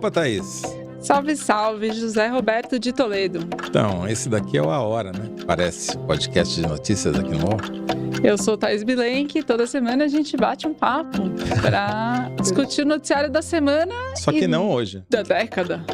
Opa, Thaís. Salve, salve, José Roberto de Toledo. Então, esse daqui é o A Hora, né? Parece podcast de notícias aqui no UOL. Eu sou Thaís Bilenque e toda semana a gente bate um papo para discutir o noticiário da semana. Só que não hoje. Da década.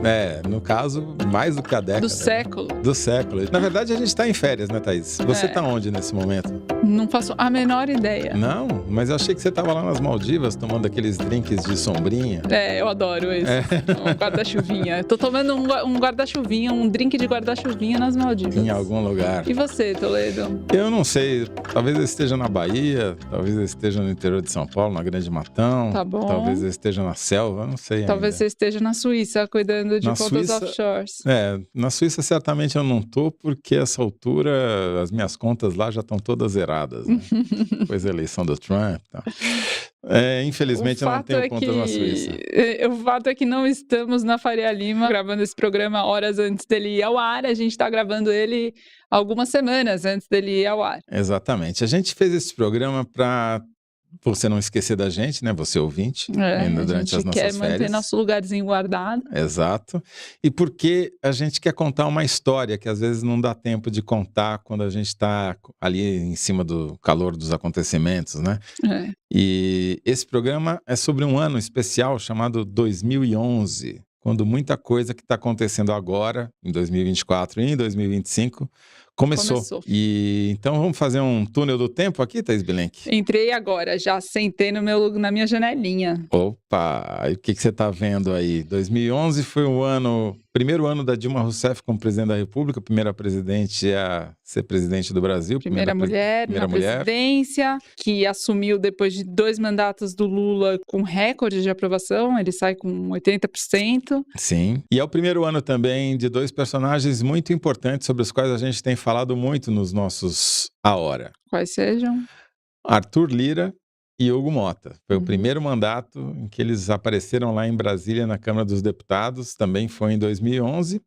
No caso, mais do que a década. Do século. Do século. Na verdade, a gente tá em férias, né, Thaís? Você tá onde nesse momento? Não faço a menor ideia. Não? Mas eu achei que você tava lá nas Maldivas, tomando aqueles drinks de sombrinha. Eu adoro isso. Um guarda-chuvinha. Eu tô tomando um guarda-chuvinha, um drink de guarda-chuvinha nas Maldivas. Em algum lugar. E você, Toledo? Eu não sei. Talvez eu esteja na Bahia, talvez eu esteja no interior de São Paulo, na Grande Matão. Tá bom. Talvez eu esteja na selva, não sei Talvez ainda. você esteja na Suíça, cuidando de Na contas Suíça, offshores. Na Suíça certamente eu não tô, porque essa altura as minhas contas lá já estão todas zeradas, né? Depois da eleição do Trump e tal. Infelizmente eu não tenho contas na Suíça. O fato é que não estamos na Faria Lima gravando esse programa horas antes dele ir ao ar. A gente está gravando ele algumas semanas antes dele ir ao ar. Exatamente. A gente fez esse programa para você não esquecer da gente, né? Você ouvinte, ainda durante as nossas férias. A gente quer manter nosso lugarzinho guardado. Exato. E porque a gente quer contar uma história que às vezes não dá tempo de contar quando a gente está ali em cima do calor dos acontecimentos, né? E esse programa é sobre um ano especial chamado 2011, quando muita coisa que está acontecendo agora, em 2024 e em 2025, começou. E então vamos fazer um túnel do tempo aqui, Thaís Bilenque? Entrei agora, já sentei na minha janelinha. Opa, e o que você está vendo aí? 2011 foi primeiro ano da Dilma Rousseff como presidente da República, primeira presidente a ser presidente do Brasil. Primeira mulher na presidência, que assumiu depois de 2 mandatos do Lula com recorde de aprovação, ele sai com 80%. Sim, e é o primeiro ano também de 2 personagens muito importantes sobre os quais a gente tem falado muito nos nossos A Hora. Quais sejam? Arthur Lira e Hugo Motta. Foi o primeiro mandato em que eles apareceram lá em Brasília, na Câmara dos Deputados, também foi em 2011.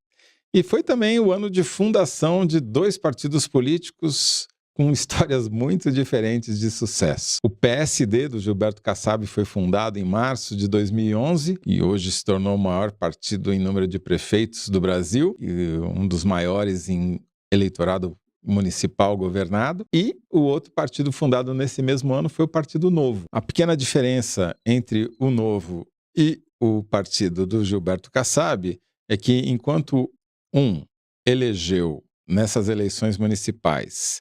E foi também o ano de fundação de 2 partidos políticos com histórias muito diferentes de sucesso. O PSD, do Gilberto Kassab, foi fundado em março de 2011 e hoje se tornou o maior partido em número de prefeitos do Brasil e um dos maiores em eleitorado municipal governado. E o outro partido fundado nesse mesmo ano foi o Partido Novo. A pequena diferença entre o Novo e o partido do Gilberto Kassab é que enquanto um elegeu nessas eleições municipais...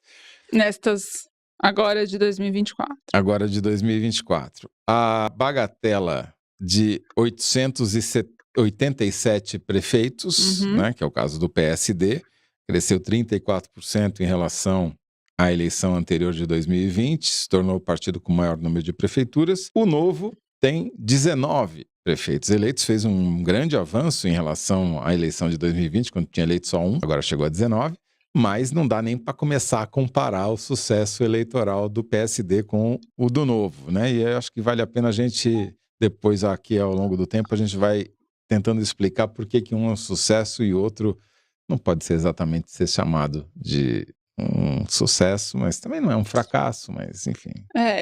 Agora de 2024. Agora de 2024. A bagatela de 887 prefeitos, né, que é o caso do PSD, cresceu 34% em relação à eleição anterior de 2020, se tornou o partido com o maior número de prefeituras. O Novo tem 19 prefeitos eleitos, fez um grande avanço em relação à eleição de 2020, quando tinha eleito só 1, agora chegou a 19. Mas não dá nem para começar a comparar o sucesso eleitoral do PSD com o do Novo, né? E eu acho que vale a pena a gente, depois aqui ao longo do tempo, a gente vai tentando explicar por que um é um sucesso e outro não pode ser exatamente ser chamado de um sucesso, mas também não é um fracasso, mas enfim.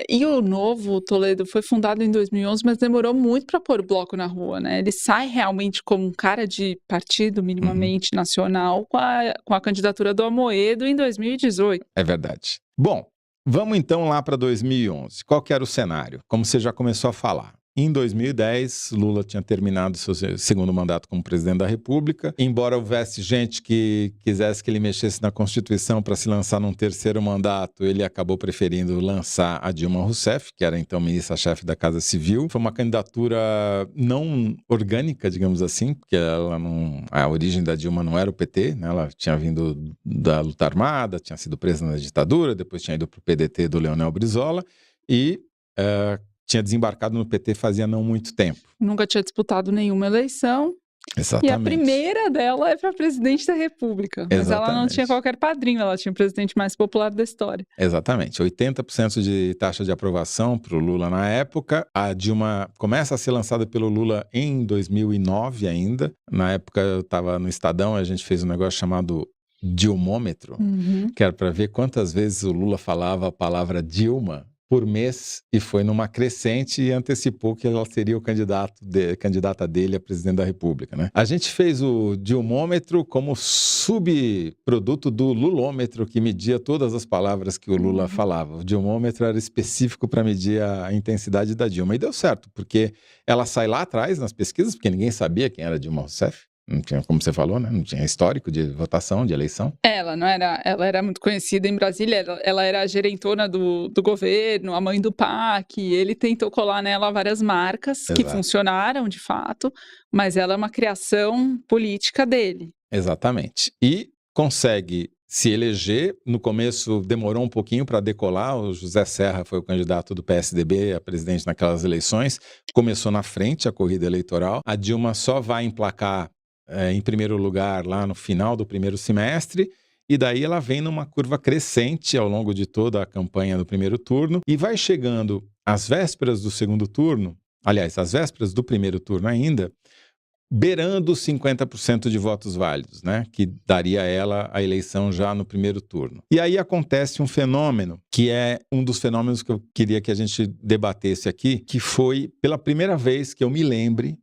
E o Novo, Toledo, foi fundado em 2011, mas demorou muito para pôr o bloco na rua, né? Ele sai realmente como um cara de partido minimamente nacional com a candidatura do Amoedo em 2018. É verdade. Bom, vamos então lá para 2011. Qual que era o cenário? Como você já começou a falar. Em 2010, Lula tinha terminado seu segundo mandato como presidente da República. Embora houvesse gente que quisesse que ele mexesse na Constituição para se lançar num terceiro mandato, ele acabou preferindo lançar a Dilma Rousseff, que era então ministra-chefe da Casa Civil. Foi uma candidatura não orgânica, digamos assim, porque a origem da Dilma não era o PT, né? Ela tinha vindo da luta armada, tinha sido presa na ditadura, depois tinha ido para o PDT do Leonel Brizola e... tinha desembarcado no PT fazia não muito tempo. Nunca tinha disputado nenhuma eleição. Exatamente. E a primeira dela é para presidente da República. Mas ela não tinha qualquer padrinho, ela tinha o presidente mais popular da história. Exatamente. 80% de taxa de aprovação para o Lula na época. A Dilma começa a ser lançada pelo Lula em 2009 ainda. Na época eu estava no Estadão, a gente fez um negócio chamado Dilmômetro, que era para ver quantas vezes o Lula falava a palavra Dilma por mês e foi numa crescente e antecipou que ela seria o candidata dele a presidente da República, né? A gente fez o Dilmômetro como subproduto do Lulômetro, que media todas as palavras que o Lula falava. O Dilmômetro era específico para medir a intensidade da Dilma. E deu certo, porque ela sai lá atrás nas pesquisas, porque ninguém sabia quem era Dilma Rousseff. Não tinha, como você falou, né? Não tinha histórico de votação, de eleição. Ela era muito conhecida em Brasília, ela era a gerentona do governo, a mãe do PAC, ele tentou colar nela várias marcas que Exato. funcionaram de fato, mas ela é uma criação política dele. Exatamente. E consegue se eleger. No começo demorou um pouquinho para decolar. O José Serra foi o candidato do PSDB a presidente naquelas eleições. Começou na frente a corrida eleitoral. A Dilma só vai emplacar em primeiro lugar lá no final do primeiro semestre. E daí ela vem numa curva crescente ao longo de toda a campanha do primeiro turno. E vai chegando às vésperas do segundo turno, aliás, às vésperas do primeiro turno ainda, beirando os 50% de votos válidos, né? Que daria a ela a eleição já no primeiro turno. E aí acontece um fenômeno, que é um dos fenômenos que eu queria que a gente debatesse aqui, que foi, pela primeira vez que eu me lembre,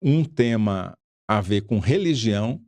um tema a ver com religião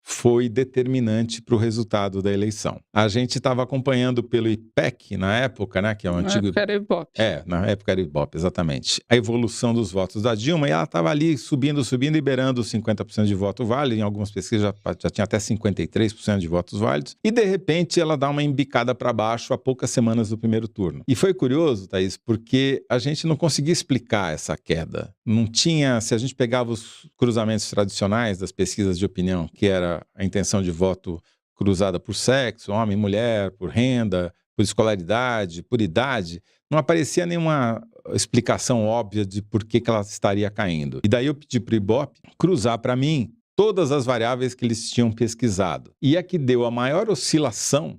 foi determinante para o resultado da eleição. A gente estava acompanhando pelo IPEC na época, né, que é o antigo... Na época era Ibope. Na época era Ibope, exatamente. A evolução dos votos da Dilma, e ela estava ali subindo e beirando os 50% de voto válido. Em algumas pesquisas já tinha até 53% de votos válidos. E, de repente, ela dá uma embicada para baixo a poucas semanas do primeiro turno. E foi curioso, Thaís, porque a gente não conseguia explicar essa queda. Não tinha... Se a gente pegava os cruzamentos tradicionais das pesquisas de opinião, que era a intenção de voto cruzada por sexo, homem, mulher, por renda, por escolaridade, por idade, não aparecia nenhuma explicação óbvia de por que ela estaria caindo. E daí eu pedi para o Ibope cruzar para mim todas as variáveis que eles tinham pesquisado. E a que deu a maior oscilação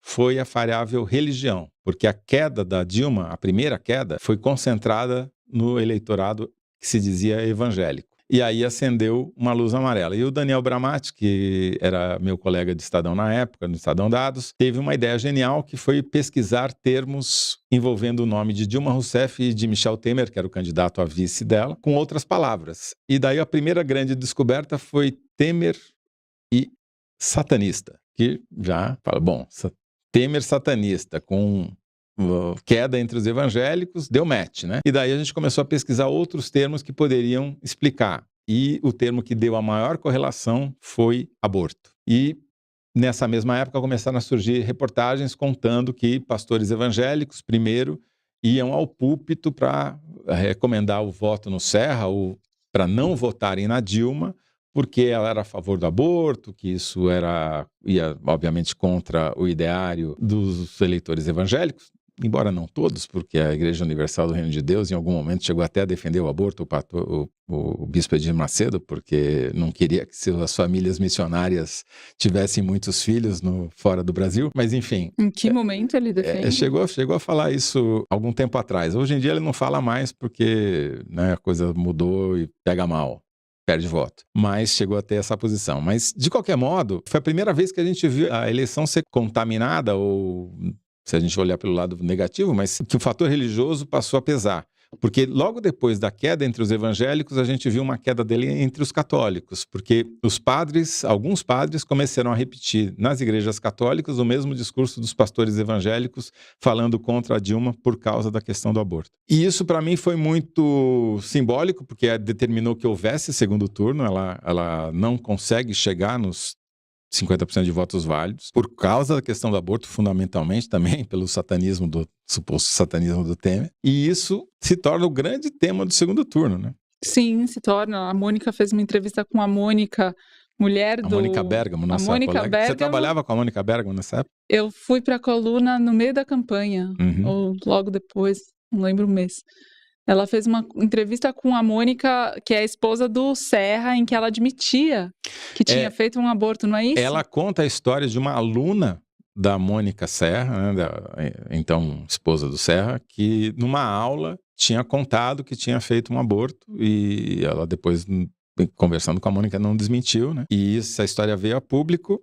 foi a variável religião, porque a queda da Dilma, a primeira queda, foi concentrada no eleitorado que se dizia evangélico. E aí acendeu uma luz amarela. E o Daniel Bramati, que era meu colega de Estadão na época, no Estadão Dados, teve uma ideia genial que foi pesquisar termos envolvendo o nome de Dilma Rousseff e de Michel Temer, que era o candidato a vice dela, com outras palavras. E daí a primeira grande descoberta foi Temer e satanista, que já fala, bom, Temer satanista com... queda entre os evangélicos, deu match, né? E daí a gente começou a pesquisar outros termos que poderiam explicar. E o termo que deu a maior correlação foi aborto. E nessa mesma época começaram a surgir reportagens contando que pastores evangélicos, primeiro, iam ao púlpito para recomendar o voto no Serra ou para não votarem na Dilma, porque ela era a favor do aborto, que isso ia, obviamente, contra o ideário dos eleitores evangélicos. Embora não todos, porque a Igreja Universal do Reino de Deus em algum momento chegou até a defender o aborto, o bispo Edir Macedo, porque não queria que as famílias missionárias tivessem muitos filhos fora do Brasil, mas enfim. Em que momento ele defende? Chegou a falar isso algum tempo atrás. Hoje em dia ele não fala mais porque, né, a coisa mudou e pega mal. Perde voto. Mas chegou a ter essa posição. Mas, de qualquer modo, foi a primeira vez que a gente viu a eleição ser contaminada ou... se a gente olhar pelo lado negativo, mas que o fator religioso passou a pesar. Porque logo depois da queda entre os evangélicos, a gente viu uma queda dele entre os católicos, porque alguns padres começaram a repetir nas igrejas católicas o mesmo discurso dos pastores evangélicos falando contra a Dilma por causa da questão do aborto. E isso para mim foi muito simbólico, porque determinou que houvesse segundo turno, ela não consegue chegar nos 50% de votos válidos, por causa da questão do aborto, fundamentalmente também pelo suposto satanismo do Temer. E isso se torna o grande tema do segundo turno, né? Sim, se torna. A Mônica fez uma entrevista com a Mônica, mulher do... A Mônica Bergamo, nossa colega. Bergamo, você trabalhava com a Mônica Bergamo nessa época? Eu fui para a coluna no meio da campanha, ou logo depois, não lembro o mês. Ela fez uma entrevista com a Mônica, que é a esposa do Serra, em que ela admitia que tinha feito um aborto, não é isso? Ela conta a história de uma aluna da Mônica Serra, né, então esposa do Serra, que numa aula tinha contado que tinha feito um aborto e ela depois, conversando com a Mônica, não desmentiu, né? E essa história veio a público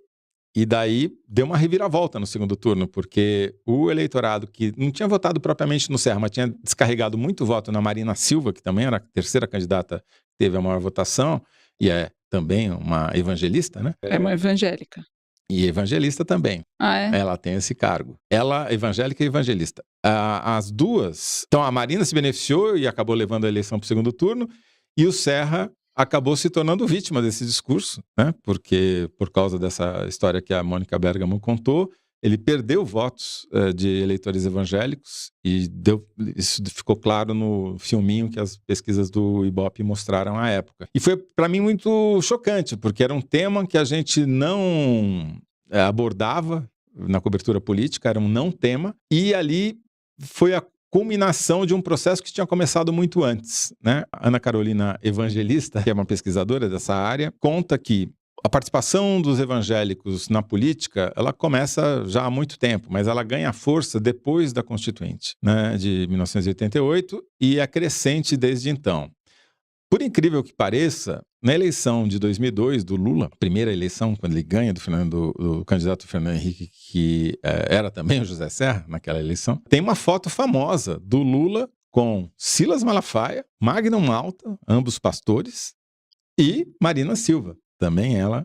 E daí deu uma reviravolta no segundo turno, porque o eleitorado que não tinha votado propriamente no Serra, mas tinha descarregado muito voto na Marina Silva, que também era a terceira candidata que teve a maior votação, e é também uma evangelista, né? É uma evangélica. E evangelista também. Ah, é? Ela tem esse cargo. Ela, evangélica e evangelista. As duas... Então, a Marina se beneficiou e acabou levando a eleição para o segundo turno, e o Serra acabou se tornando vítima desse discurso, né? Porque, por causa dessa história que a Mônica Bergamo contou, ele perdeu votos de eleitores evangélicos e isso ficou claro no filminho que as pesquisas do Ibope mostraram à época. E foi, para mim, muito chocante, porque era um tema que a gente não abordava na cobertura política, era um não tema, e ali foi a culminação de um processo que tinha começado muito antes, né? A Ana Carolina Evangelista, que é uma pesquisadora dessa área, conta que a participação dos evangélicos na política, ela começa já há muito tempo, mas ela ganha força depois da Constituinte, né, de 1988, e é crescente desde então. Por incrível que pareça, na eleição de 2002 do Lula, primeira eleição, quando ele ganha do candidato Fernando Henrique, que era também o José Serra naquela eleição, tem uma foto famosa do Lula com Silas Malafaia, Magno Malta, ambos pastores, e Marina Silva, também ela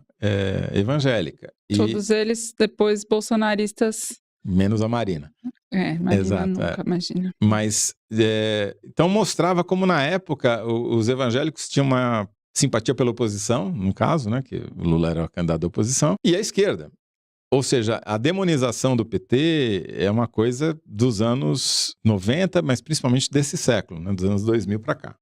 evangélica. Todos eles depois bolsonaristas. Menos a Marina. Marina Exato, nunca, imagina. Mas, então mostrava como na época os evangélicos tinham uma simpatia pela oposição, no caso, né, que o Lula era o candidato da oposição, e a esquerda. Ou seja, a demonização do PT é uma coisa dos anos 90, mas principalmente desse século, né, dos anos 2000 para cá.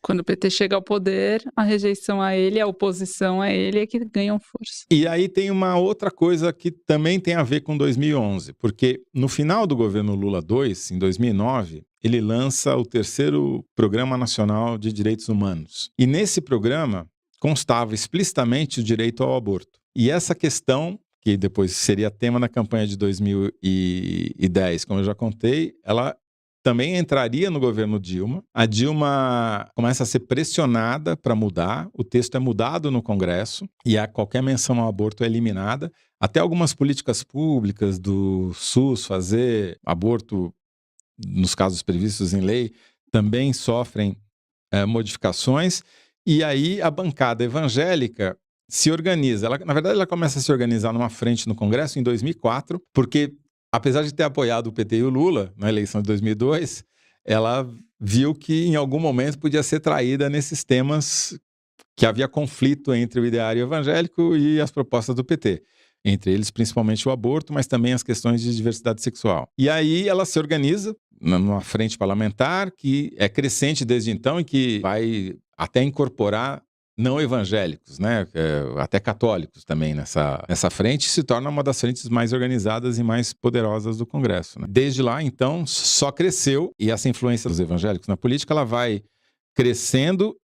Quando o PT chega ao poder, a rejeição a ele, a oposição a ele é que ganham força. E aí tem uma outra coisa que também tem a ver com 2011, porque no final do governo Lula II, em 2009, ele lança o terceiro Programa Nacional de Direitos Humanos. E nesse programa constava explicitamente o direito ao aborto. E essa questão, que depois seria tema da campanha de 2010, como eu já contei, ela também entraria no governo Dilma. A Dilma começa a ser pressionada para mudar, o texto é mudado no Congresso e qualquer menção ao aborto é eliminada. Até algumas políticas públicas do SUS fazer aborto, nos casos previstos em lei, também sofrem modificações. E aí a bancada evangélica se organiza. Na verdade, ela começa a se organizar numa frente no Congresso em 2004, porque, apesar de ter apoiado o PT e o Lula na eleição de 2002, ela viu que em algum momento podia ser traída nesses temas que havia conflito entre o ideário evangélico e as propostas do PT. Entre eles, principalmente o aborto, mas também as questões de diversidade sexual. E aí ela se organiza numa frente parlamentar que é crescente desde então e que vai até incorporar não evangélicos, né? Até católicos também nessa frente, se torna uma das frentes mais organizadas e mais poderosas do Congresso, né? Desde lá, então, só cresceu, e essa influência dos evangélicos na política, ela vai crescendo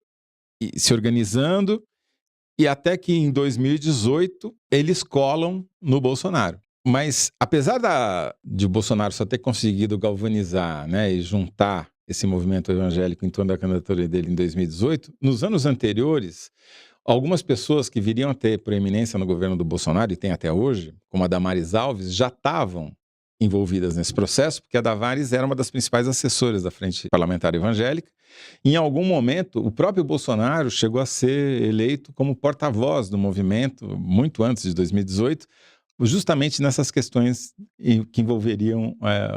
e se organizando, e até que em 2018 eles colam no Bolsonaro. Mas apesar de o Bolsonaro só ter conseguido galvanizar, né, e juntar esse movimento evangélico em torno da candidatura dele em 2018, nos anos anteriores, algumas pessoas que viriam a ter proeminência no governo do Bolsonaro, e tem até hoje, como a Damares Alves, já estavam envolvidas nesse processo, porque a Damares era uma das principais assessoras da Frente Parlamentar Evangélica. Em algum momento, o próprio Bolsonaro chegou a ser eleito como porta-voz do movimento, muito antes de 2018, justamente nessas questões que envolveriam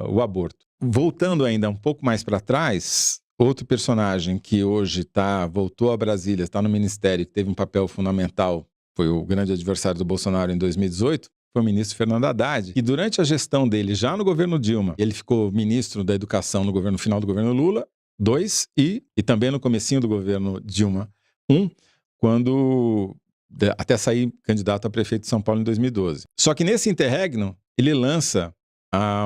o aborto. Voltando ainda um pouco mais para trás, outro personagem que hoje voltou a Brasília, está no Ministério, que teve um papel fundamental, foi o grande adversário do Bolsonaro em 2018, foi o ministro Fernando Haddad. E durante a gestão dele, já no governo Dilma, ele ficou ministro da Educação no final do governo Lula II e também no comecinho do governo Dilma I, quando até sair candidato a prefeito de São Paulo em 2012. Só que nesse interregno, ele lança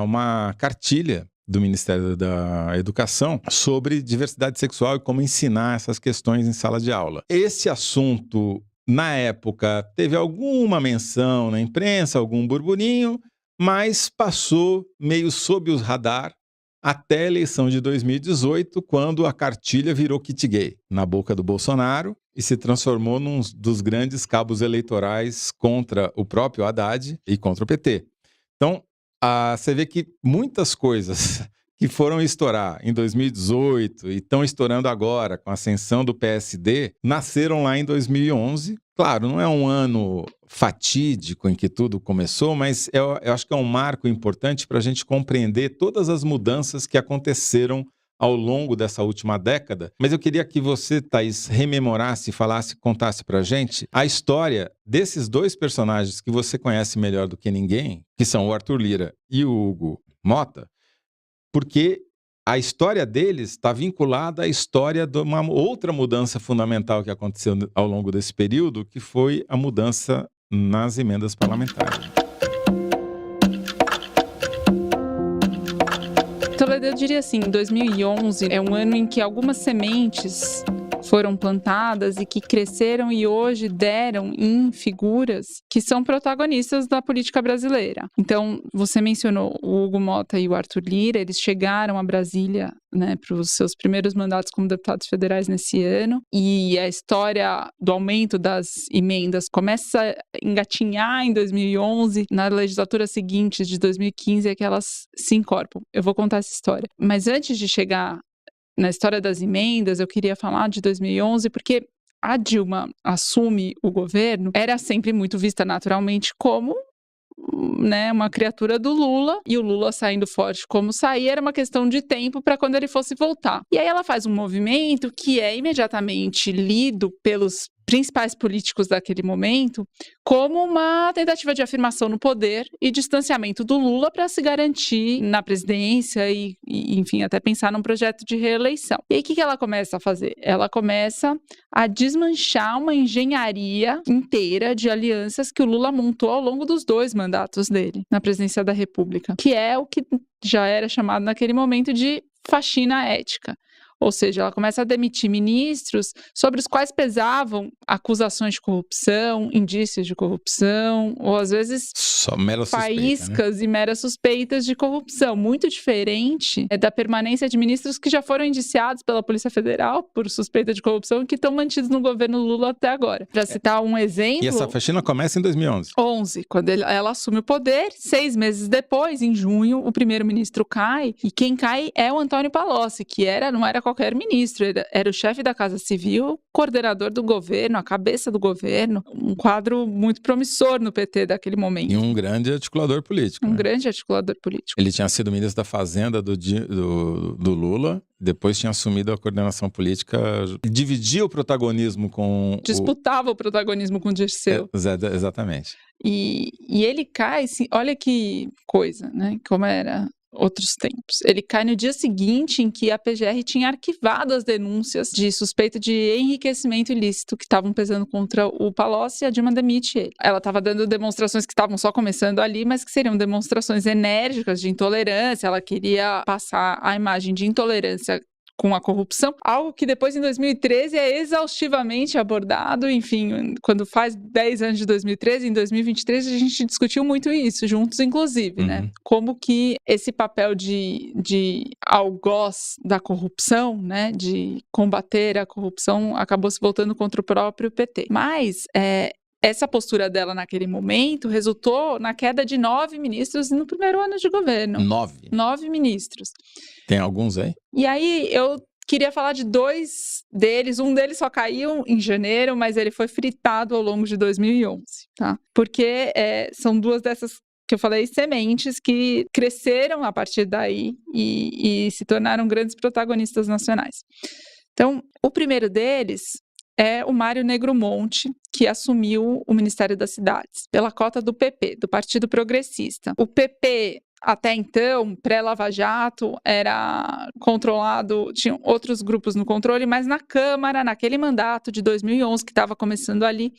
uma cartilha do Ministério da Educação sobre diversidade sexual e como ensinar essas questões em sala de aula. Esse assunto, na época, teve alguma menção na imprensa, algum burburinho, mas passou meio sob os radar até a eleição de 2018, quando a cartilha virou kit gay na boca do Bolsonaro e se transformou num dos grandes cabos eleitorais contra o próprio Haddad e contra o PT. Então, você vê que muitas coisas que foram estourar em 2018 e estão estourando agora com a ascensão do PSD, nasceram lá em 2011. Claro, não é um ano fatídico em que tudo começou, mas eu acho que é um marco importante para a gente compreender todas as mudanças que aconteceram ao longo dessa última década. Mas eu queria que você, Thaís, rememorasse, falasse, contasse para a gente a história desses dois personagens que você conhece melhor do que ninguém, que são o Arthur Lira e o Hugo Mota, porque a história deles está vinculada à história de uma outra mudança fundamental que aconteceu ao longo desse período, que foi a mudança nas emendas parlamentares. Toledo, eu diria assim, 2011 é um ano em que algumas sementes foram plantadas e que cresceram e hoje deram em figuras que são protagonistas da política brasileira. Então, você mencionou o Hugo Mota e o Arthur Lira, eles chegaram a Brasília, né, para os seus primeiros mandatos como deputados federais nesse ano, e a história do aumento das emendas começa a engatinhar em 2011, na legislatura seguinte, de 2015, é que elas se incorporam. Eu vou contar essa história. Mas antes de chegar na história das emendas, eu queria falar de 2011, porque a Dilma assume o governo, era sempre muito vista naturalmente como, né, uma criatura do Lula, e o Lula saindo forte como saía, era uma questão de tempo para quando ele fosse voltar. E aí ela faz um movimento que é imediatamente lido pelos principais políticos daquele momento como uma tentativa de afirmação no poder e distanciamento do Lula para se garantir na presidência e, enfim, até pensar num projeto de reeleição. E aí o que ela começa a fazer? Ela começa a desmanchar uma engenharia inteira de alianças que o Lula montou ao longo dos 2 mandatos dele na presidência da República, que é o que já era chamado naquele momento de faxina ética. Ou seja, ela começa a demitir ministros sobre os quais pesavam acusações de corrupção, indícios de corrupção, ou às vezes só mera suspeita, faíscas, né? E meras suspeitas de corrupção. Muito diferente da permanência de ministros que já foram indiciados pela Polícia Federal por suspeita de corrupção e que estão mantidos no governo Lula até agora. Para citar um exemplo... E essa faxina começa em 2011. Quando ela assume o poder. 6 meses depois, em junho, o primeiro-ministro cai, e quem cai é o Antônio Palocci, que não era qualquer ministro, era o chefe da Casa Civil, coordenador do governo, a cabeça do governo, um quadro muito promissor no PT daquele momento. E um grande articulador político. Grande articulador político. Ele tinha sido ministro da Fazenda do Lula, depois tinha assumido a coordenação política, dividia o protagonismo com... Disputava o protagonismo com o Dirceu. Exatamente. E ele cai, olha que coisa, né? Como era... outros tempos. Ele cai no dia seguinte em que a PGR tinha arquivado as denúncias de suspeita de enriquecimento ilícito que estavam pesando contra o Palocci, e a Dilma demite ele. Ela estava dando demonstrações que estavam só começando ali, mas que seriam demonstrações enérgicas de intolerância. Ela queria passar a imagem de intolerância com a corrupção, algo que depois em 2013 é exaustivamente abordado, enfim, quando faz 10 anos de 2013, em 2023 a gente discutiu muito isso, juntos inclusive, né? Como que esse papel de algoz da corrupção, né, de combater a corrupção, acabou se voltando contra o próprio PT. Mas, essa postura dela naquele momento resultou na queda de 9 ministros no primeiro ano de governo. 9 ministros. Tem alguns aí? E aí eu queria falar de 2 deles. Um deles só caiu em janeiro, mas ele foi fritado ao longo de 2011, tá? Porque são 2 dessas que eu falei, sementes que cresceram a partir daí e se tornaram grandes protagonistas nacionais. Então, o primeiro deles é o Mário Negromonte, que assumiu o Ministério das Cidades, pela cota do PP, do Partido Progressista. O PP, até então, pré-Lava Jato, era controlado, tinham outros grupos no controle, mas na Câmara, naquele mandato de 2011, que estava começando ali,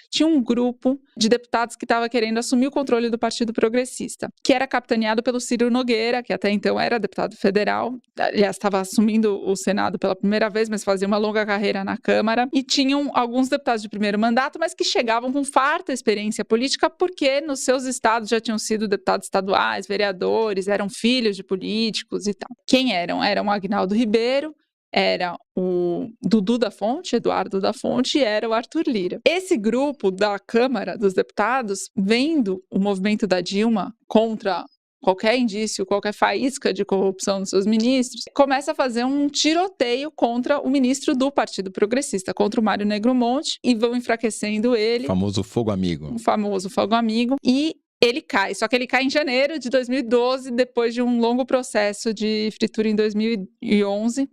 tinha um grupo de deputados que estava querendo assumir o controle do Partido Progressista, que era capitaneado pelo Ciro Nogueira, que até então era deputado federal, aliás, estava assumindo o Senado pela primeira vez, mas fazia uma longa carreira na Câmara, e tinham alguns deputados de primeiro mandato, mas que chegavam com farta experiência política, porque nos seus estados já tinham sido deputados estaduais, vereadores, eram filhos de políticos e tal. Quem eram? Era o Aguinaldo Ribeiro, era o Dudu da Fonte, Eduardo da Fonte, e era o Arthur Lira. Esse grupo da Câmara dos Deputados, vendo o movimento da Dilma contra qualquer indício, qualquer faísca de corrupção dos seus ministros, começa a fazer um tiroteio contra o ministro do Partido Progressista, contra o Mário Negromonte, e vão enfraquecendo ele. O famoso fogo amigo. O famoso fogo amigo. E ele cai, só que ele cai em janeiro de 2012, depois de um longo processo de fritura em 2011.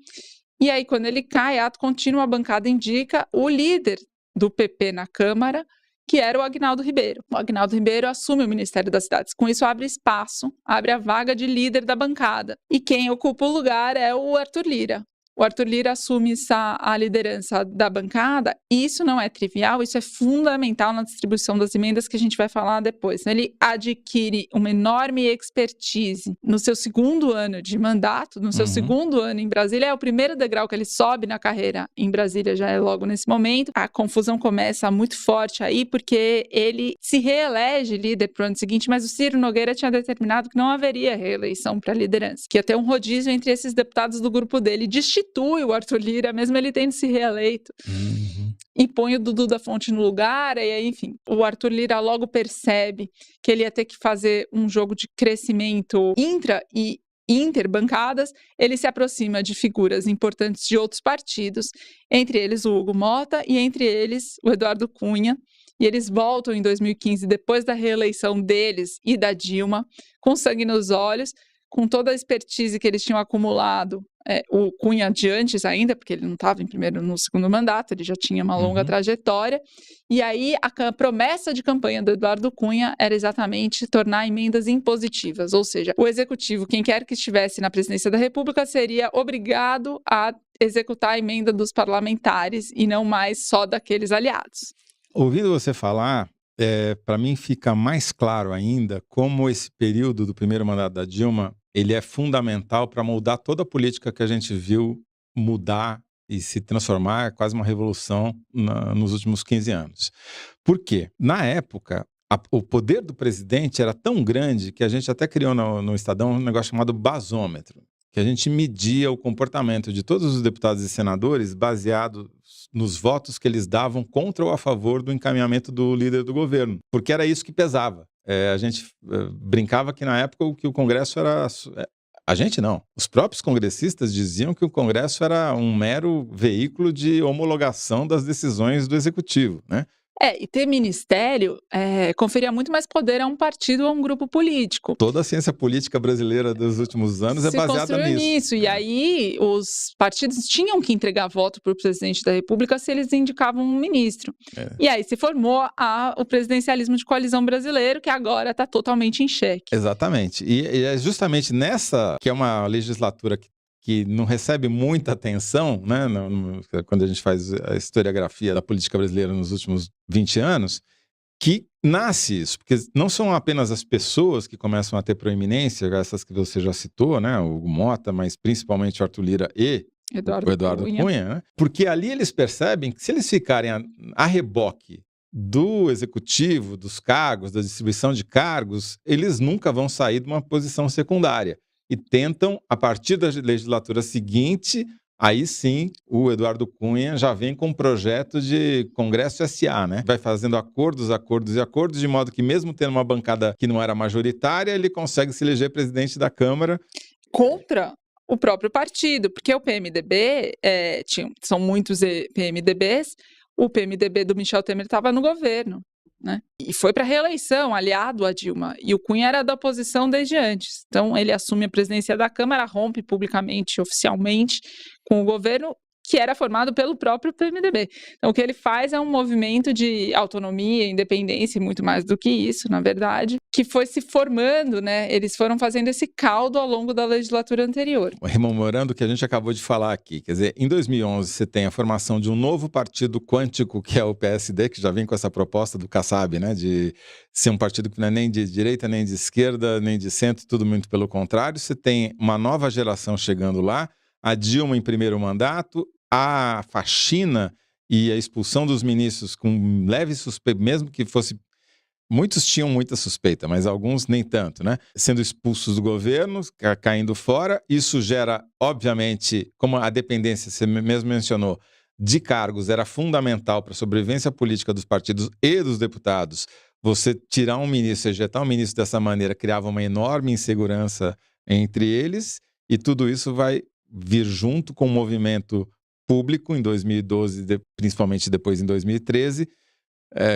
E aí, quando ele cai, ato contínuo, a bancada indica o líder do PP na Câmara, que era o Aguinaldo Ribeiro. O Aguinaldo Ribeiro assume o Ministério das Cidades. Com isso, abre espaço, abre a vaga de líder da bancada. E quem ocupa o lugar é o Arthur Lira. O Arthur Lira assume a liderança da bancada, e isso não é trivial, isso é fundamental na distribuição das emendas que a gente vai falar depois. Ele adquire uma enorme expertise no seu segundo ano de mandato, no seu segundo ano em Brasília, é o primeiro degrau que ele sobe na carreira em Brasília, já é logo nesse momento. A confusão começa muito forte aí, porque ele se reelege líder para o ano seguinte, mas o Ciro Nogueira tinha determinado que não haveria reeleição para a liderança, que ia ter um rodízio entre esses deputados do grupo dele, destitui o Arthur Lira, mesmo ele tendo se reeleito, e põe o Dudu da Fonte no lugar, e aí, enfim, o Arthur Lira logo percebe que ele ia ter que fazer um jogo de crescimento intra e interbancadas. Ele se aproxima de figuras importantes de outros partidos, entre eles o Hugo Motta e entre eles o Eduardo Cunha, e eles voltam em 2015, depois da reeleição deles e da Dilma, com sangue nos olhos, com toda a expertise que eles tinham acumulado, o Cunha de antes ainda, porque ele não estava no segundo mandato, ele já tinha uma longa trajetória, e aí a promessa de campanha do Eduardo Cunha era exatamente tornar emendas impositivas, ou seja, o executivo, quem quer que estivesse na presidência da República, seria obrigado a executar a emenda dos parlamentares e não mais só daqueles aliados. Ouvindo você falar, para mim fica mais claro ainda como esse período do primeiro mandato da Dilma, ele é fundamental para moldar toda a política que a gente viu mudar e se transformar, quase uma revolução nos últimos 15 anos. Por quê? Na época, o poder do presidente era tão grande que a gente até criou no Estadão um negócio chamado basômetro, que a gente media o comportamento de todos os deputados e senadores baseado nos votos que eles davam contra ou a favor do encaminhamento do líder do governo, porque era isso que pesava. A gente brincava que na época que o Congresso era... A gente não. Os próprios congressistas diziam que o Congresso era um mero veículo de homologação das decisões do Executivo, né? E ter ministério conferia muito mais poder a um partido ou a um grupo político. Toda a ciência política brasileira dos últimos anos é baseada nisso. E aí os partidos tinham que entregar voto para o presidente da República se eles indicavam um ministro. E aí se formou o presidencialismo de coalizão brasileiro, que agora está totalmente em xeque. Exatamente. E é justamente nessa que é uma legislatura que não recebe muita atenção, né, quando a gente faz a historiografia da política brasileira nos últimos 20 anos, que nasce isso, porque não são apenas as pessoas que começam a ter proeminência, essas que você já citou, né, o Hugo Motta, mas principalmente o Arthur Lira e o Eduardo Cunha, né, porque ali eles percebem que se eles ficarem a reboque do executivo, dos cargos, da distribuição de cargos, eles nunca vão sair de uma posição secundária. E tentam, a partir da legislatura seguinte, aí sim, o Eduardo Cunha já vem com um projeto de Congresso S.A., né? Vai fazendo acordos, de modo que mesmo tendo uma bancada que não era majoritária, ele consegue se eleger presidente da Câmara. Contra o próprio partido, porque o PMDB, são muitos PMDBs, o PMDB do Michel Temer estava no governo, né? E foi para a reeleição, aliado a Dilma. E o Cunha era da oposição desde antes. Então, ele assume a presidência da Câmara, rompe publicamente, oficialmente, com o governo que era formado pelo próprio PMDB. Então, o que ele faz é um movimento de autonomia, independência e muito mais do que isso, na verdade, que foi se formando, né? Eles foram fazendo esse caldo ao longo da legislatura anterior. Rememorando o que a gente acabou de falar aqui, quer dizer, em 2011 você tem a formação de um novo partido quântico, que é o PSD, que já vem com essa proposta do Kassab, né, de ser um partido que não é nem de direita, nem de esquerda, nem de centro, tudo muito pelo contrário. Você tem uma nova geração chegando lá, a Dilma em primeiro mandato, a faxina e a expulsão dos ministros com leve suspeita, mesmo que fosse... Muitos tinham muita suspeita, mas alguns nem tanto, né? Sendo expulsos do governo, caindo fora. Isso gera, obviamente, como a dependência, você mesmo mencionou, de cargos era fundamental para a sobrevivência política dos partidos e dos deputados. Você tirar um ministro, ejetar um ministro dessa maneira, criava uma enorme insegurança entre eles, e tudo isso vai vir junto com o movimento público em 2012, principalmente depois em 2013,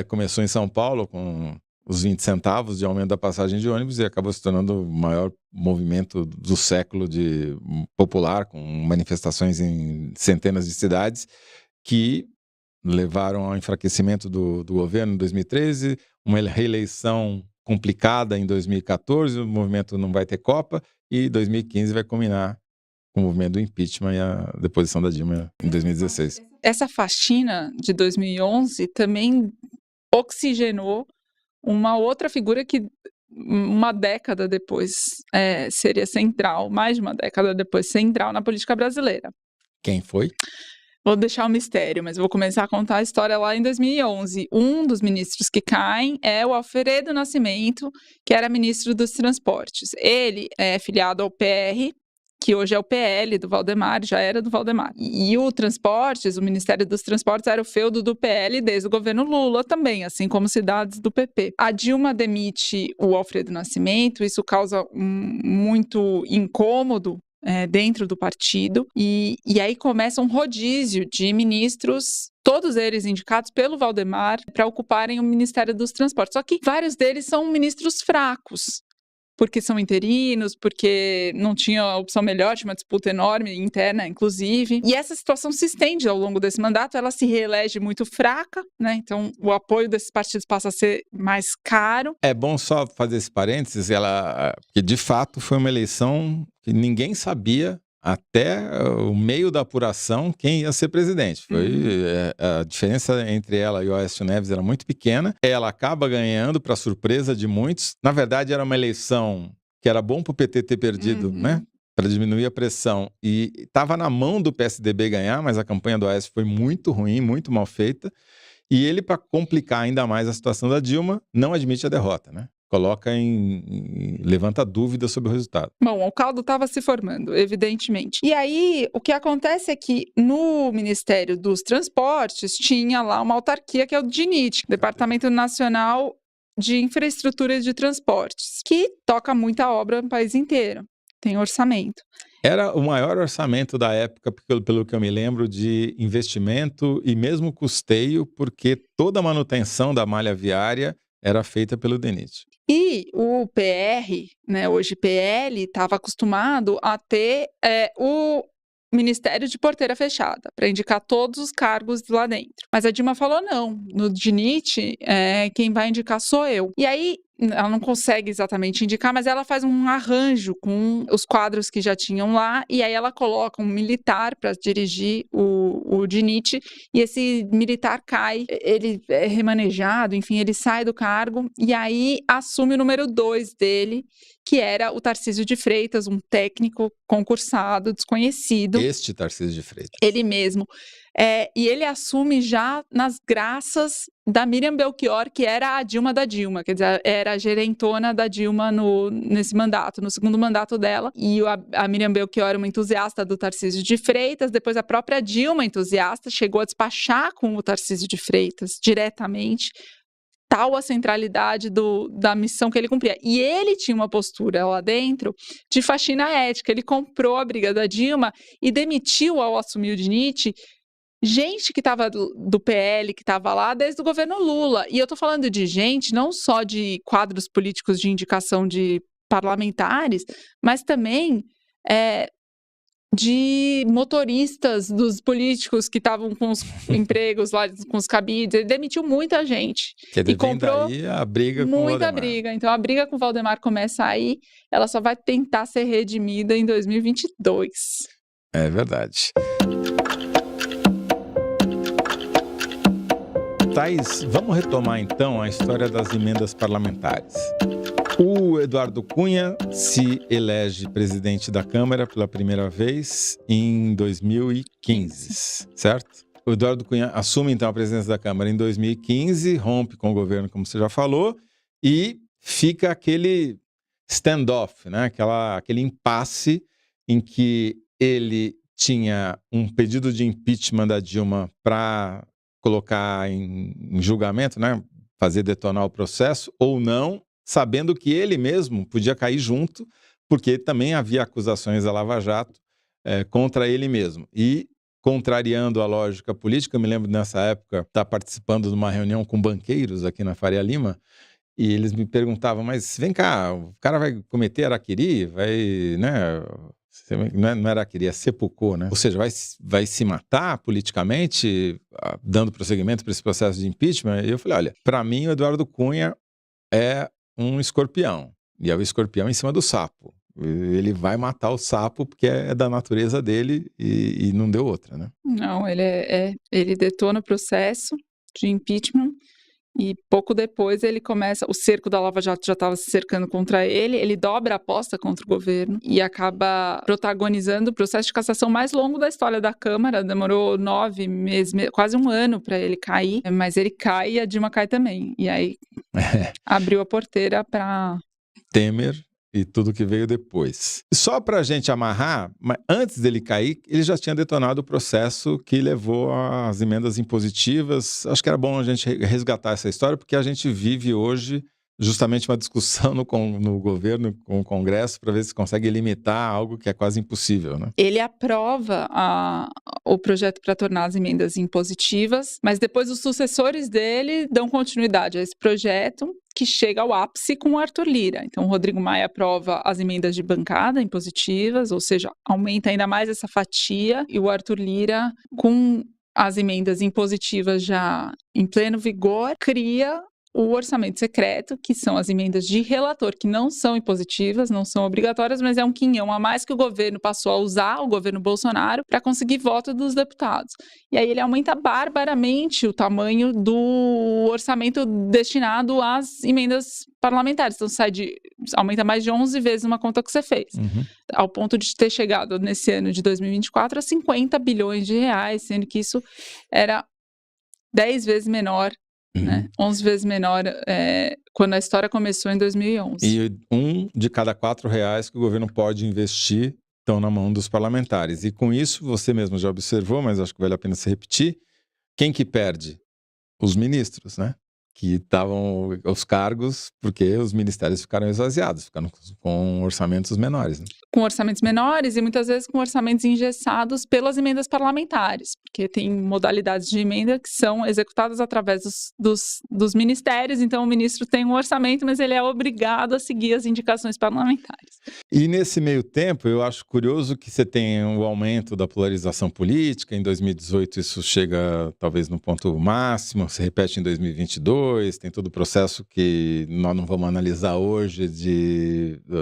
começou em São Paulo com os 20 centavos de aumento da passagem de ônibus e acabou se tornando o maior movimento do século popular, com manifestações em centenas de cidades que levaram ao enfraquecimento do governo em 2013, uma reeleição complicada em 2014, o movimento não vai ter Copa, e 2015 vai culminar com o movimento do impeachment e a deposição da Dilma em 2016. Essa faxina de 2011 também oxigenou uma outra figura que uma década depois seria central, mais de uma década depois, central na política brasileira. Quem foi? Vou deixar o mistério, mas vou começar a contar a história lá em 2011. Um dos ministros que caem é o Alfredo Nascimento, que era ministro dos Transportes. Ele é filiado ao PR, que hoje é o PL do Valdemar, já era do Valdemar. E o Transportes, o Ministério dos Transportes, era o feudo do PL desde o governo Lula também, assim como cidades do PP. A Dilma demite o Alfredo Nascimento, isso causa muito incômodo dentro do partido, e aí começa um rodízio de ministros, todos eles indicados pelo Valdemar, para ocuparem o Ministério dos Transportes. Só que vários deles são ministros fracos, porque são interinos, porque não tinha opção melhor, tinha uma disputa enorme, interna, inclusive. E essa situação se estende ao longo desse mandato, ela se reelege muito fraca, né? Então, o apoio desses partidos passa a ser mais caro. É bom só fazer esse parênteses, que de fato foi uma eleição que ninguém sabia até o meio da apuração quem ia ser presidente. A diferença entre ela e o Aécio Neves era muito pequena. Ela acaba ganhando, para surpresa de muitos. Na verdade, era uma eleição que era bom para o PT ter perdido, né? Para diminuir a pressão. E estava na mão do PSDB ganhar, mas a campanha do Aécio foi muito ruim, muito mal feita. E ele, para complicar ainda mais a situação da Dilma, não admite a derrota, né? Levanta dúvidas sobre o resultado. Bom, o caldo estava se formando, evidentemente. E aí, o que acontece é que no Ministério dos Transportes tinha lá uma autarquia que é o DINIT, Departamento Nacional de Infraestrutura de Transportes, que toca muita obra no país inteiro, tem orçamento. Era o maior orçamento da época, pelo que eu me lembro, de investimento e mesmo custeio, porque toda a manutenção da malha viária era feita pelo DENIT. E o PR, né, hoje PL, estava acostumado a ter o Ministério de Porteira Fechada, para indicar todos os cargos lá dentro. Mas a Dilma falou não, no DINIT, quem vai indicar sou eu. E aí, ela não consegue exatamente indicar, mas ela faz um arranjo com os quadros que já tinham lá, e aí ela coloca um militar para dirigir o DINIT, e esse militar cai, ele é remanejado, enfim, ele sai do cargo, e aí assume o número 2 dele, que era o Tarcísio de Freitas, um técnico concursado, desconhecido. Este Tarcísio de Freitas. Ele mesmo. E ele assume já nas graças da Miriam Belchior, que era a Dilma da Dilma, quer dizer, era a gerentona da Dilma nesse mandato, no segundo mandato dela. E a Miriam Belchior, uma entusiasta do Tarcísio de Freitas, depois a própria Dilma, entusiasta, chegou a despachar com o Tarcísio de Freitas diretamente, tal a centralidade da missão que ele cumpria. E ele tinha uma postura lá dentro de faxina ética. Ele comprou a briga da Dilma e demitiu, ao assumir o DINIT, gente que estava do PL, que estava lá desde o governo Lula. E eu estou falando de gente, não só de quadros políticos de indicação de parlamentares, mas também de motoristas dos políticos que estavam com os empregos lá, com os cabides. Ele demitiu muita gente. Quer dizer, E comprou daí a briga com o muita Valdemar. briga. Então, a briga com o Valdemar começa aí. Ela só vai tentar ser redimida em 2022. É verdade. Thaís, vamos retomar então a história das emendas parlamentares. O Eduardo Cunha se elege presidente da Câmara pela primeira vez em 2015, certo? O Eduardo Cunha assume então a presidência da Câmara em 2015, rompe com o governo, como você já falou, e fica aquele standoff, né? Aquele impasse em que ele tinha um pedido de impeachment da Dilma para colocar em julgamento, né? Fazer detonar o processo ou não, sabendo que ele mesmo podia cair junto, porque também havia acusações da Lava Jato contra ele mesmo. E, contrariando a lógica política, eu me lembro nessa época estar participando de uma reunião com banqueiros aqui na Faria Lima, e eles me perguntavam, mas vem cá, o cara vai cometer harakiri? Vai, né? Não era harakiri, é seppuku, né? Ou seja, vai se matar politicamente, dando prosseguimento para esse processo de impeachment? E eu falei, olha, para mim o Eduardo Cunha é um escorpião, e é o escorpião em cima do sapo. Ele vai matar o sapo porque é da natureza dele e não deu outra, né? Não, ele detona o processo de impeachment e pouco depois ele começa, o cerco da Lava Jato já estava se cercando contra ele dobra a aposta contra o governo e acaba protagonizando o processo de cassação mais longo da história da Câmara. Demorou 9 meses, quase um ano para ele cair, mas ele cai e a Dilma cai também. E aí abriu a porteira para Temer e tudo que veio depois. Só para a gente amarrar, mas antes dele cair, ele já tinha detonado o processo que levou às emendas impositivas. Acho que era bom a gente resgatar essa história, porque a gente vive hoje justamente uma discussão no governo, com o Congresso, para ver se consegue limitar algo que é quase impossível, né? Ele aprova o projeto para tornar as emendas impositivas, mas depois os sucessores dele dão continuidade a esse projeto, que chega ao ápice com o Arthur Lira. Então, o Rodrigo Maia aprova as emendas de bancada impositivas, ou seja, aumenta ainda mais essa fatia, e o Arthur Lira, com as emendas impositivas já em pleno vigor, cria o orçamento secreto, que são as emendas de relator, que não são impositivas, não são obrigatórias, mas é um quinhão a mais que o governo passou a usar, o governo Bolsonaro, para conseguir voto dos deputados. E aí ele aumenta barbaramente o tamanho do orçamento destinado às emendas parlamentares. Então aumenta mais de 11 vezes uma conta que você fez. Ao ponto de ter chegado nesse ano de 2024 a 50 bilhões de reais, sendo que isso era 10 vezes menor, né? 11 vezes menor quando a história começou em 2011. E 1 de cada 4 reais que o governo pode investir estão na mão dos parlamentares. E com isso, você mesmo já observou, mas acho que vale a pena se repetir, quem que perde? Os ministros, né? Que estavam os cargos, porque os ministérios ficaram esvaziados, ficaram com orçamentos menores, né? Com orçamentos menores e muitas vezes com orçamentos engessados pelas emendas parlamentares, porque tem modalidades de emenda que são executadas através dos ministérios, então o ministro tem um orçamento, mas ele é obrigado a seguir as indicações parlamentares. E nesse meio tempo, eu acho curioso que você tem o aumento da polarização política. Em 2018 isso chega talvez no ponto máximo, se repete em 2022, tem todo o processo que nós não vamos analisar hoje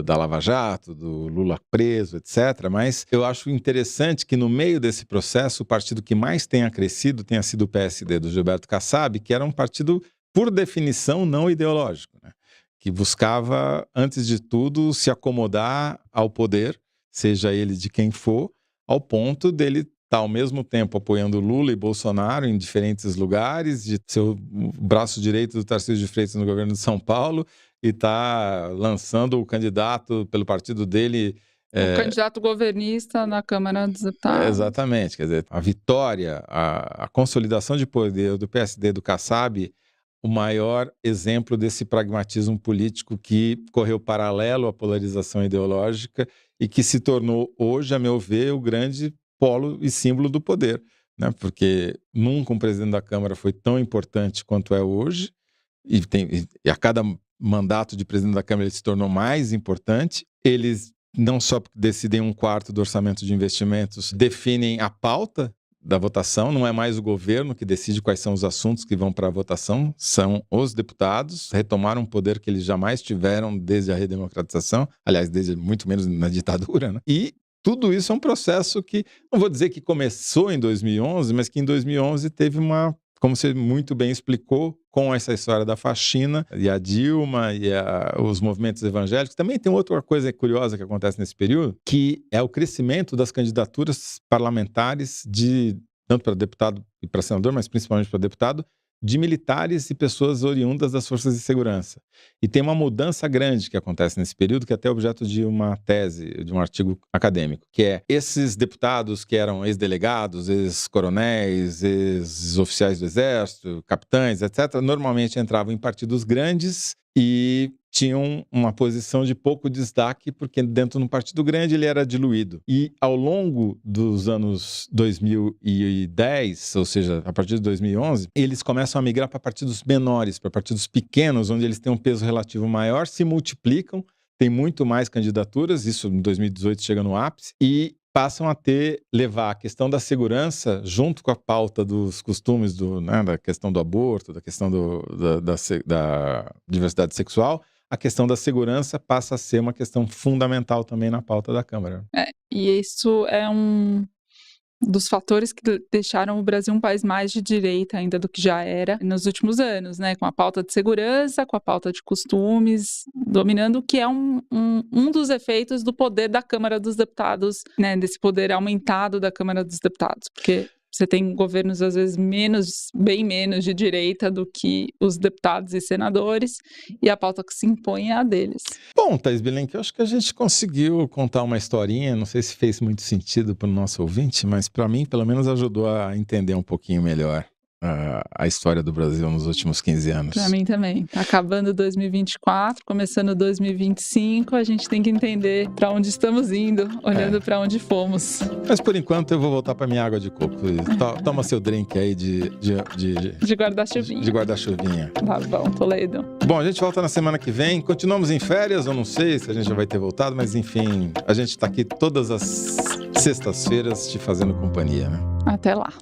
da Lava Jato, do Lula preso, etc. Mas eu acho interessante que no meio desse processo, o partido que mais tenha crescido tenha sido o PSD do Gilberto Kassab, que era um partido, por definição, não ideológico, né? Que buscava, antes de tudo, se acomodar ao poder, seja ele de quem for, ao ponto dele estar ao mesmo tempo apoiando Lula e Bolsonaro em diferentes lugares, de ser o braço direito do Tarcísio de Freitas no governo de São Paulo e tá lançando o candidato pelo partido dele. O candidato governista na Câmara dos Deputados. Exatamente, quer dizer, a vitória, a consolidação de poder do PSD, do Kassab, o maior exemplo desse pragmatismo político que correu paralelo à polarização ideológica e que se tornou hoje, a meu ver, o grande polo e símbolo do poder, né? Porque nunca um presidente da Câmara foi tão importante quanto é hoje, e a cada mandato de presidente da Câmara ele se tornou mais importante. Eles não só decidem 1/4 do orçamento de investimentos, definem a pauta da votação, não é mais o governo que decide quais são os assuntos que vão para a votação, são os deputados, retomaram um poder que eles jamais tiveram desde a redemocratização, aliás, desde muito menos na ditadura, né? E tudo isso é um processo que, não vou dizer que começou em 2011, mas que em 2011 teve como você muito bem explicou, com essa história da faxina, e a Dilma, e os movimentos evangélicos. Também tem outra coisa curiosa que acontece nesse período, que é o crescimento das candidaturas parlamentares, tanto para deputado e para senador, mas principalmente para deputado, de militares e pessoas oriundas das forças de segurança. E tem uma mudança grande que acontece nesse período, que é até objeto de uma tese, de um artigo acadêmico, que é esses deputados que eram ex-delegados, ex-coronéis, ex-oficiais do exército, capitães, etc., normalmente entravam em partidos grandes e tinham uma posição de pouco destaque, porque dentro de um partido grande ele era diluído. E ao longo dos anos 2010, ou seja, a partir de 2011, eles começam a migrar para partidos menores, para partidos pequenos, onde eles têm um peso relativo maior, se multiplicam, tem muito mais candidaturas, isso em 2018 chega no ápice, e passam a levar a questão da segurança junto com a pauta dos costumes, da questão do aborto, da questão da diversidade sexual. A questão da segurança passa a ser uma questão fundamental também na pauta da Câmara. E isso é um dos fatores que deixaram o Brasil um país mais de direita ainda do que já era nos últimos anos, né? Com a pauta de segurança, com a pauta de costumes, dominando, o que é um dos efeitos do poder da Câmara dos Deputados, né? Desse poder aumentado da Câmara dos Deputados, porque você tem governos, às vezes, bem menos de direita do que os deputados e senadores, e a pauta que se impõe é a deles. Bom, Thaís Bilenque, eu acho que a gente conseguiu contar uma historinha, não sei se fez muito sentido para o nosso ouvinte, mas para mim, pelo menos, ajudou a entender um pouquinho melhor a história do Brasil nos últimos 15 anos. Para mim também. Tá acabando 2024, começando 2025, a gente tem que entender para onde estamos indo, olhando para onde fomos. Mas por enquanto eu vou voltar para minha água de coco. Toma seu drink aí de guarda-chuvinha. De guarda-chuvinha. Tá bom, Toledo. Bom, a gente volta na semana que vem. Continuamos em férias, eu não sei se a gente já vai ter voltado, mas enfim, a gente tá aqui todas as sextas-feiras te fazendo companhia, né? Até lá.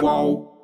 Qual?